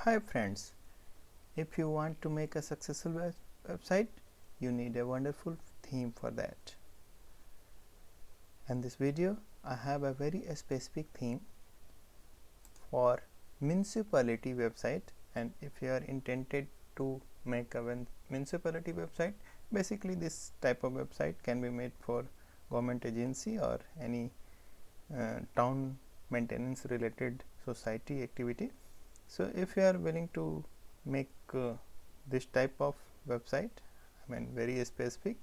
Hi friends, if you want to make a successful website, you need a wonderful theme for that. In this video, I have a very specific theme for municipality website, and if you are intended to make a municipality website, basically this type of website can be made for government agency or any town maintenance related society activity. So if you are willing to make this type of website, very specific,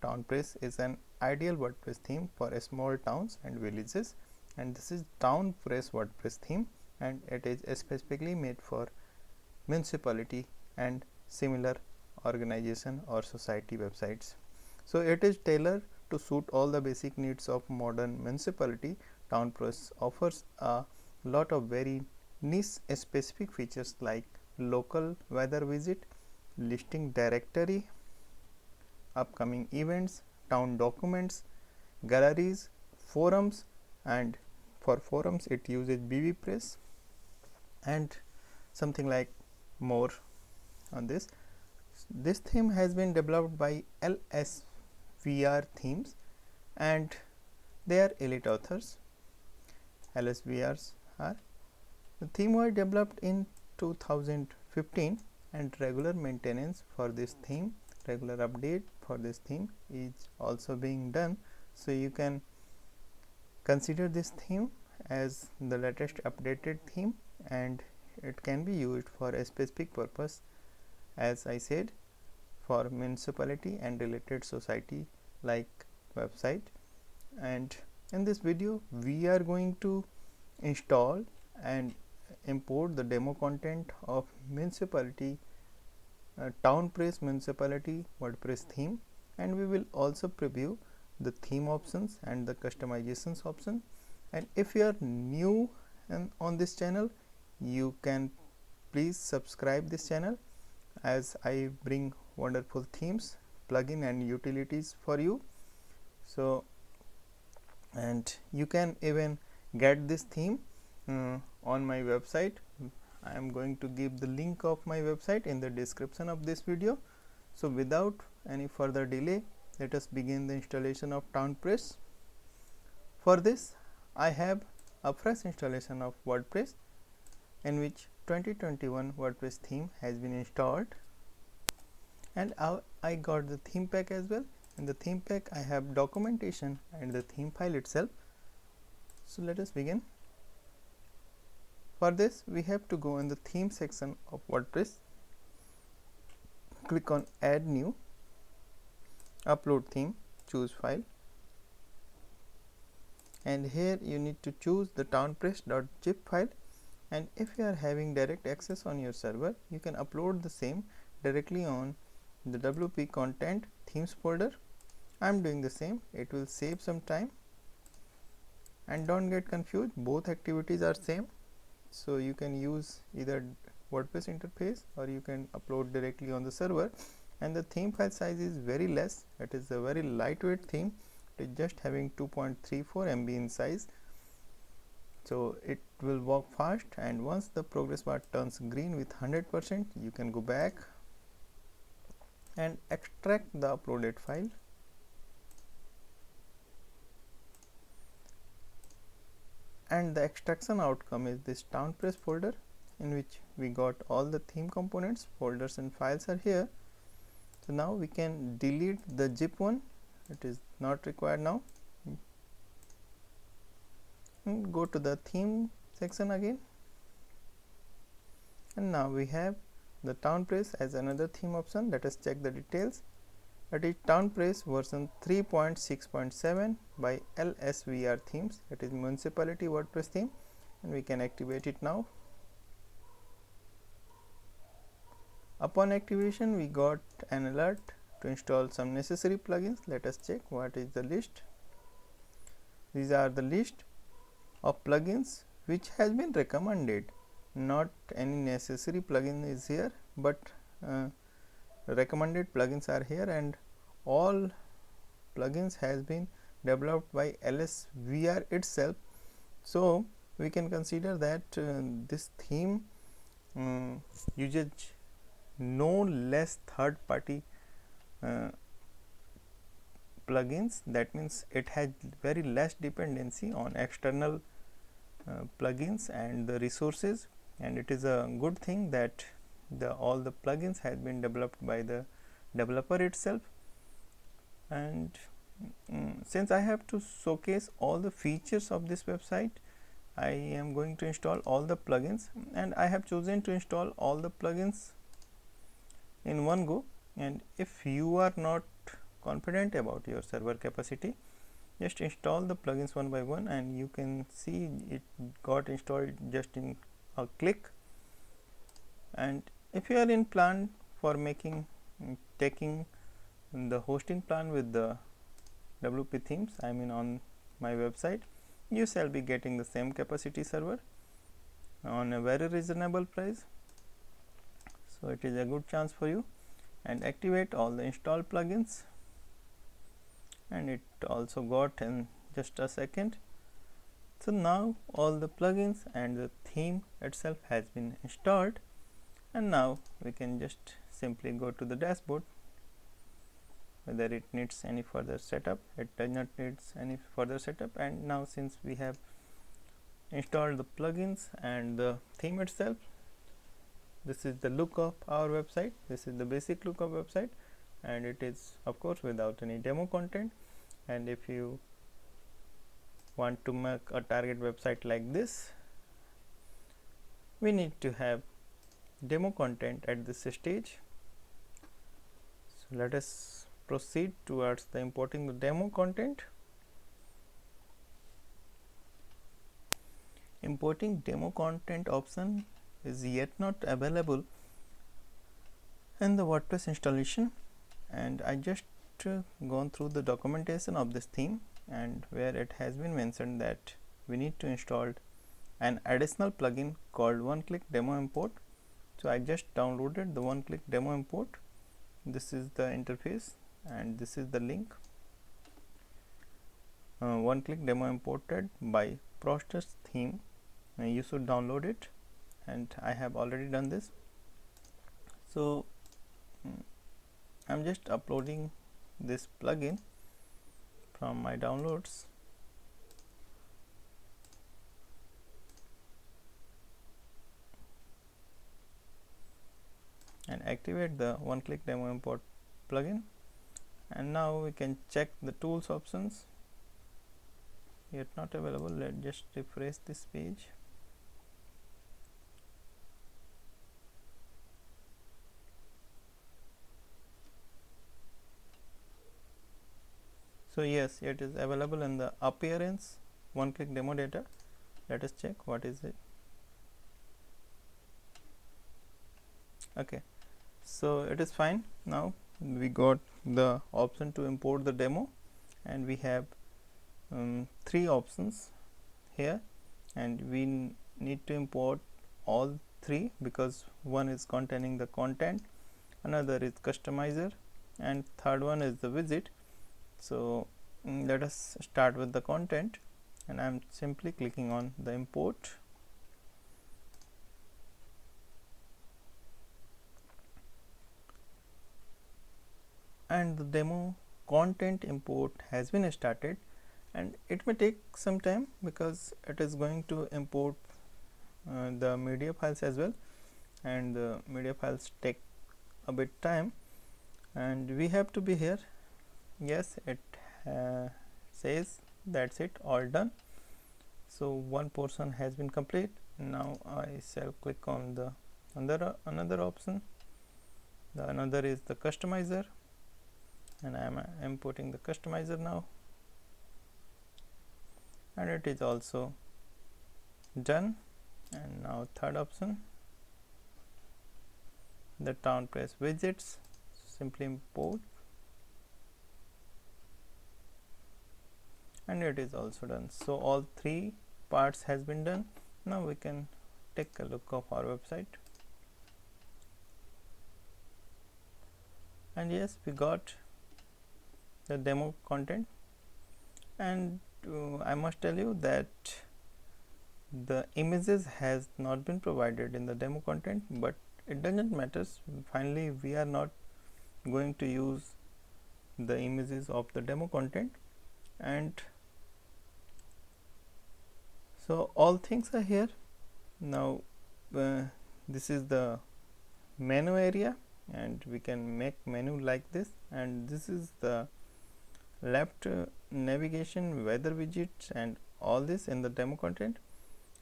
TownPress is an ideal WordPress theme for small towns and villages, and this is TownPress WordPress theme, and it is specifically made for municipality and similar organization or society websites. So it is tailored to suit all the basic needs of modern municipality. TownPress offers a lot of very niche specific features like local weather widget, listing directory, upcoming events, town documents, galleries, forums, and for forums it uses WordPress and something like more on this. This theme has been developed by LSVR themes and they are elite authors. LSVRs are the theme was developed in 2015 and regular maintenance for this theme, regular update for this theme is also being done. So you can consider this theme as the latest updated theme and it can be used for a specific purpose, as I said, for municipality and related society like website. And in this video we are going to install and import the demo content of municipality TownPress municipality WordPress theme, and we will also preview the theme options and the customizations option. And if you are new on this channel, you can please subscribe this channel as I bring wonderful themes, plugin and utilities for you. So and you can even get this theme on my website. I am going to give the link of my website in the description of this video. So without any further delay, let us begin the installation of TownPress. For this I have a fresh installation of WordPress in which 2021 WordPress theme has been installed, and I got the theme pack as well. In the theme pack I have documentation and the theme file itself. So let us begin. For this we have to go in the theme section of WordPress, click on add new, upload theme, choose file, and here you need to choose the townpress.zip file, and if you are having direct access on your server you can upload the same directly on the WP content themes folder. I am doing the same. It will save some time, and don't get confused, both activities are same. So you can use either WordPress interface or you can upload directly on the server, and the theme file size is very less. It is a very lightweight theme. It is just having 2.34 MB in size, so it will work fast. And once the progress bar turns green with 100%, you can go back and extract the uploaded file. And the extraction outcome is this TownPress folder in which we got all the theme components, folders and files are here. So now we can delete the zip one, it is not required now, and go to the theme section again, and now we have the TownPress as another theme option. Let us check the details. It is TownPress version 3.6.7 by LSVR themes. It is municipality WordPress theme, and we can activate it now. Upon activation we got an alert to install some necessary plugins. Let us check what is the list. These are the list of plugins which has been recommended. Not any necessary plugin is here, but recommended plugins are here, and all plugins has been developed by LSVR itself. So we can consider that this theme uses no less third-party plugins. That means it has very less dependency on external plugins and the resources, and it is a good thing that all the plugins has been developed by the developer itself. And since I have to showcase all the features of this website, I am going to install all the plugins, and I have chosen to install all the plugins in one go. And if you are not confident about your server capacity, just install the plugins one by one, and you can see it got installed just in a click. And if you are in plan for taking the hosting plan with the WP themes, I mean on my website, you shall be getting the same capacity server on a very reasonable price. So it is a good chance for you. And activate all the installed plugins, and it also got in just a second. So now all the plugins and the theme itself has been installed, and now we can just simply go to the dashboard. Whether it needs any further setup, it does not needs any further setup. And now since we have installed the plugins and the theme itself, this is the look of our website. This is the basic look of website, and it is of course without any demo content. And if you want to make a target website like this, we need to have demo content at this stage. So let us proceed towards the importing the demo content. Importing demo content option is yet not available in the WordPress installation, and I just gone through the documentation of this theme, and where it has been mentioned that we need to install an additional plugin called one-click demo import. So I just downloaded the one-click demo import. This is the interface, and this is the link. One-click demo imported by Prosters theme. You should download it, and I have already done this. So I'm just uploading this plugin from my downloads. And activate the one-click demo import plugin, and now we can check the tools options. Yet not available. Let's just refresh this page. So yes, it is available in the appearance one-click demo data. Let us check what is it. Okay, so it is fine. Now we got the option to import the demo, and we have 3 options here, and we need to import all 3 because one is containing the content, another is customizer, and third one is the widget. So let us start with the content, and I am simply clicking on the import. And the demo content import has been started, and it may take some time because it is going to import the media files as well, and the media files take a bit time, and we have to be here. Yes, it says that's it, all done. So one portion has been complete. Now I shall click on the another option. The another is the customizer, and I am importing the customizer now, and it is also done. And now third option, the TownPress widgets, simply import, and it is also done. So all 3 parts has been done. Now we can take a look of our website, and yes, we got the demo content. And I must tell you that the images has not been provided in the demo content, but it doesn't matter. Finally, we are not going to use the images of the demo content, and so all things are here. Now this is the menu area, and we can make menu like this, and this is the left navigation, weather widgets, and all this in the demo content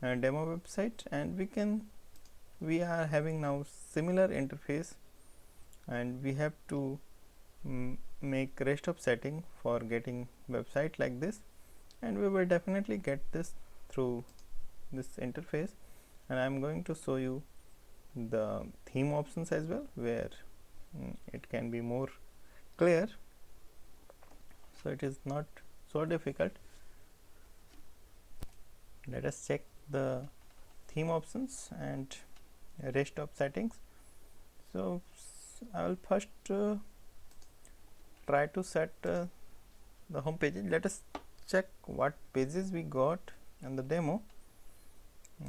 and demo website. And we are having now similar interface, and we have to make rest of setting for getting website like this, and we will definitely get this through this interface. And I am going to show you the theme options as well, where it can be more clear, so it is not so difficult. Let us check the theme options and rest of settings. So I will first try to set the home page. Let us check what pages we got in the demo.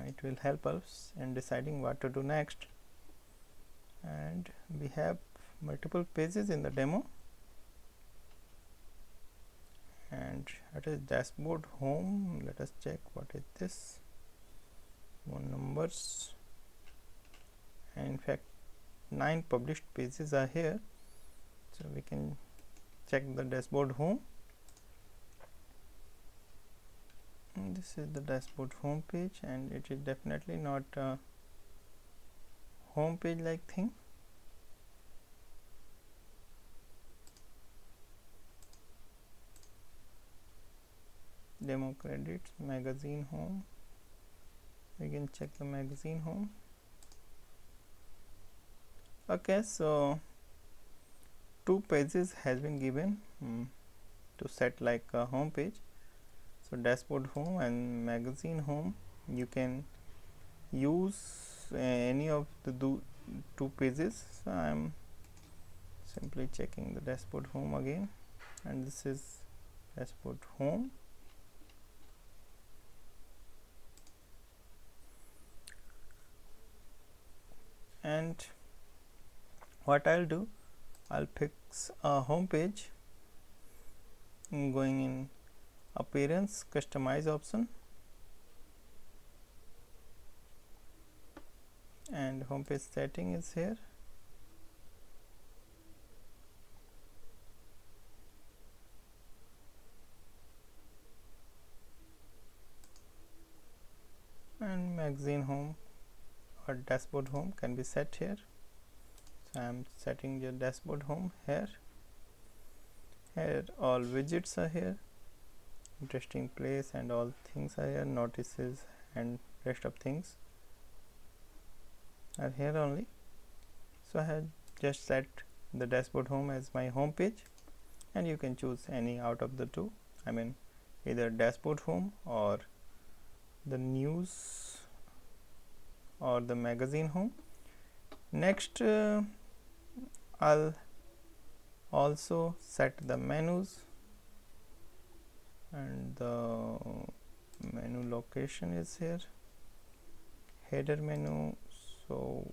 It will help us in deciding what to do next. And we have multiple pages in the demo, and it is dashboard home. Let us check what is this. More numbers, and in fact 9 published pages are here, so we can check the dashboard home. And this is the dashboard home page, and it is definitely not a home page like thing. Demo credits, magazine home. We can check the magazine home. Okay, so 2 pages has been given to set like a home page. So dashboard home and magazine home, you can use any of the 2 pages. So I am simply checking the dashboard home again, and this is dashboard home. And what I'll do, I'll fix a home page going in appearance, customize option, and home page setting is here. And magazine home or dashboard home can be set here. So I am setting the dashboard home here. Here all widgets are here, interesting place, and all things are here, notices and rest of things are here only. So I have just set the dashboard home as my home page, and you can choose any out of the 2. I mean either dashboard home or the news or the magazine home. Next I'll also set the menus, and the menu location is here, header menu. So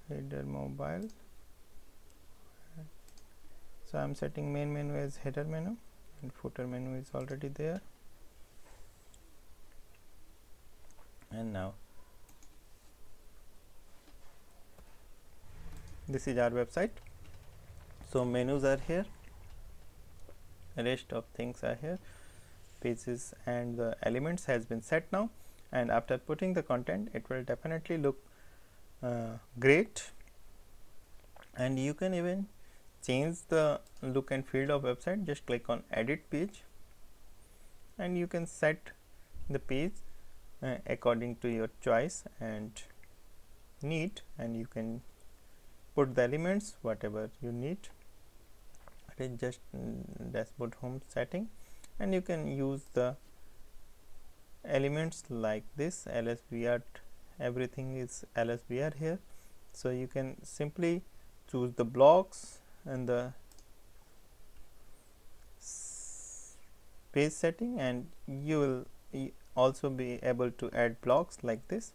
header mobile. So I'm setting main menu as header menu, and footer menu is already there. And now this is our website. So menus are here, rest of things are here, pages and the elements has been set now, and after putting the content it will definitely look great. And you can even change the look and feel of website. Just click on edit page, and you can set the page according to your choice and need, and you can put the elements whatever you need. It is just dashboard home setting, and you can use the elements like this LSBR. Everything is LSBR here, so you can simply choose the blocks and the page setting, and you will also be able to add blocks like this.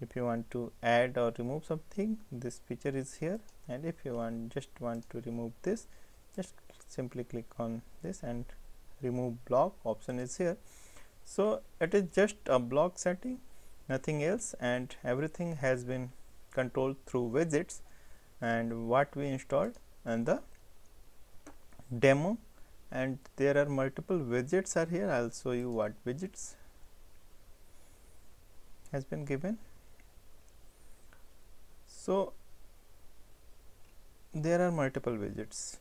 If you want to add or remove something, this feature is here, and if you just want to remove this, just simply click on this and remove block option is here. So it is just a block setting, nothing else, and everything has been controlled through widgets and what we installed and the demo. And there are multiple widgets are here. I'll show you what widgets has been given. So there are multiple widgets: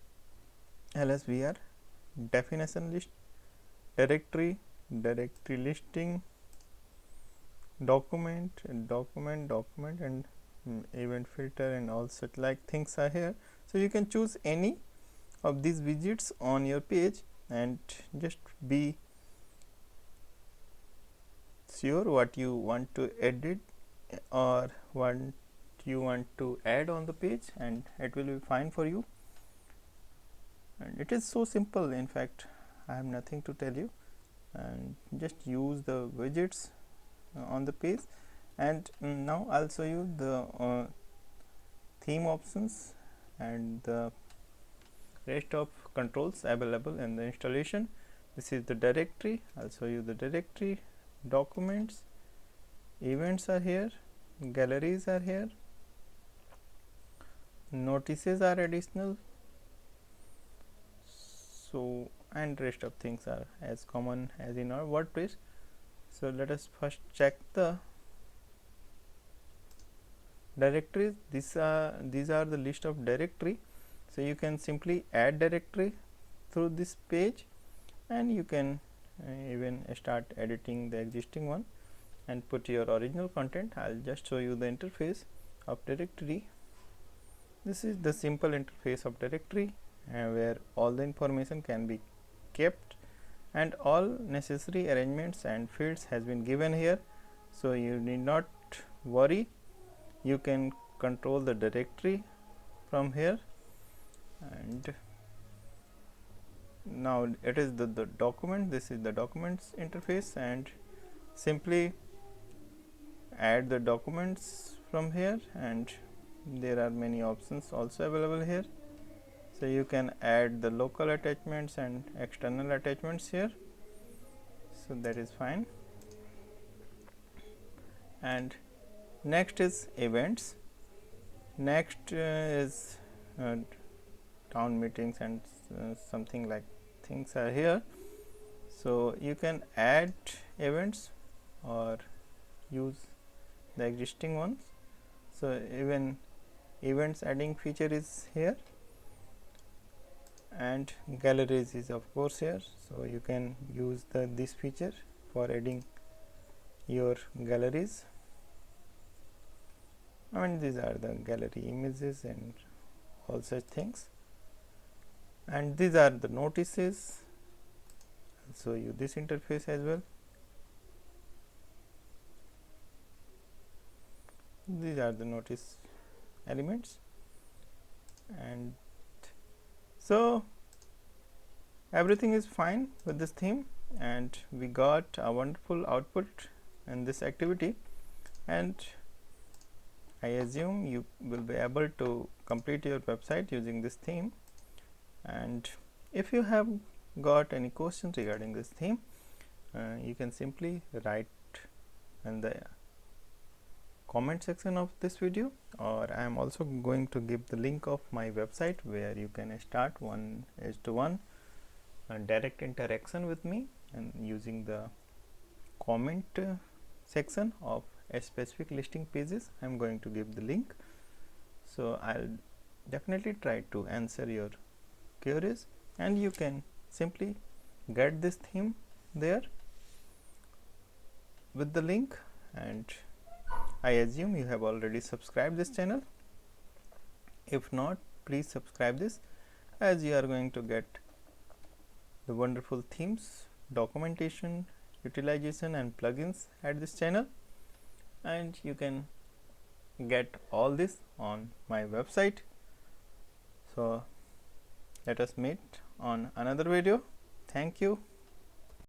LSVR, definition list, directory, directory listing, document, and event filter, and all such like things are here. So you can choose any of these widgets on your page and just be sure what you want to edit or what you want to add on the page, and it will be fine for you. And it is so simple. In fact, I have nothing to tell you, and just use the widgets on the page. And now I'll show you the theme options and the rest of controls available in the installation. This is the directory. I'll show you the directory, documents, events are here, galleries are here, notices are additional, so and rest of things are as common as in our WordPress. So let us first check the directories. These are the list of directory. So you can simply add directory through this page, and you can even start editing the existing one and put your original content. I'll just show you the interface of directory. This is the simple interface of directory where all the information can be kept, and all necessary arrangements and fields has been given here. So you need not worry, you can control the directory from here. And now it is the document. This is the documents interface, and simply add the documents from here, and there are many options also available here. So you can add the local attachments and external attachments here, so that is fine. And next is events. Next is town meetings and something like things are here. So you can add events or use the existing ones. So even events adding feature is here, and galleries is of course here. So you can use this feature for adding your galleries. I mean, these are the gallery images and all such things. And these are the notices. I'll show you this interface as well. These are the notice elements. And so everything is fine with this theme, and we got a wonderful output in this activity, and I assume you will be able to complete your website using this theme. And if you have got any questions regarding this theme, you can simply write in the comment section of this video, or I am also going to give the link of my website where you can start 1:1 direct interaction with me, and using the comment section of a specific listing pages. I am going to give the link. So I'll definitely try to answer your queries, and you can simply get this theme there with the link. And I assume you have already subscribed this channel. If not, please subscribe this, as you are going to get the wonderful themes, documentation, utilization and plugins at this channel, and you can get all this on my website. So let us meet on another video. Thank you.